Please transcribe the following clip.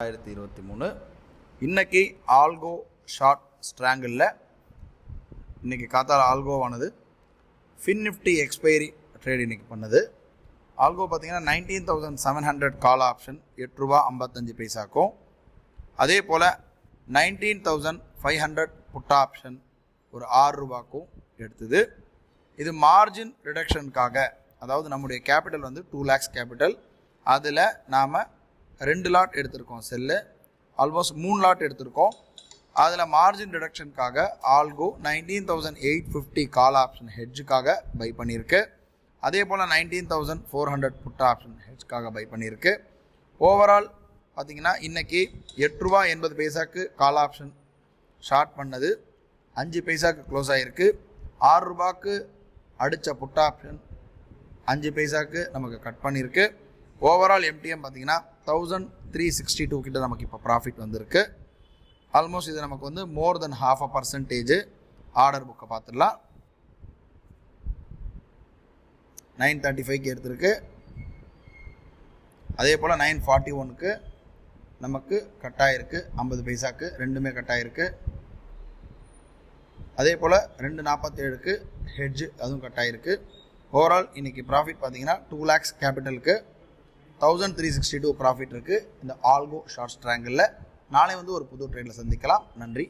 2023 இன்னைக்கு algo short ஸ்ட்ராங்கிளில் இன்னைக்கு காத்தால ஆல்கோவானது ஃபின் நிஃப்டி எக்ஸ்பைரி ட்ரேட் இன்னைக்கு பண்ணது. ஆல்கோ பார்த்தீங்கன்னா 19,700 கால் ஆப்ஷன் ₹8.55. அதே போல் 19,500 புட் ஆப்ஷன் ஒரு ₹6 எடுத்தது. இது மார்ஜின் ரிடக்ஷனுக்காக, அதாவது நம்முடைய கேபிட்டல் வந்து 2 lakhs கேபிட்டல், அதில் நாம் 2 லாட் எடுத்திருக்கோம். செல்லு ஆல்மோஸ்ட் 3 லாட் எடுத்திருக்கோம். அதில் மார்ஜின் ரிடக்ஷனுக்காக ஆல்கோ 19,850 கால் ஆப்ஷன் ஹெட்ஜுக்காக பை பண்ணியிருக்கு. அதே போல் 19,400 புட் ஆப்ஷன் ஹெட்ஜுக்காக பை பண்ணியிருக்கு. ஓவரால் பார்த்திங்கன்னா இன்றைக்கி ₹8.80 கால் ஆப்ஷன் ஷார்ட் பண்ணது, 5 பைசாக்கு க்ளோஸ் ஆகிருக்கு. ₹6 அடித்த புட் ஆப்ஷன் 5 பைசாக்கு நமக்கு கட் பண்ணியிருக்கு. ஓவரால் எம்டிஎம் பார்த்திங்கன்னா 1,362 கிட்ட நமக்கு இப்போ ப்ராஃபிட் வந்திருக்கு. ஆல்மோஸ்ட் இது நமக்கு வந்து மோர் தென் 0.5% ஆர்டர் புக்கை பார்த்துடலாம். 935க்கு எடுத்திருக்கு. அதே போல் 941க்கு நமக்கு கட்டாயிருக்கு, 50 பைசாக்கு ரெண்டுமே கட்டாயிருக்கு. அதே போல் 247க்கு ஹெட்ஜு அதுவும் கட்டாயிருக்கு. ஓவரால் இன்றைக்கி ப்ராஃபிட் பார்த்திங்கன்னா 2 lakhs கேபிட்டலுக்கு 1,362 ப்ராஃபிட் இருக்குது இந்த ஆல்கோ ஷார்ட் ஸ்ட்ராங்கிளில். நாளை வந்து ஒரு புது ட்ரேடில் சந்திக்கலாம். நன்றி.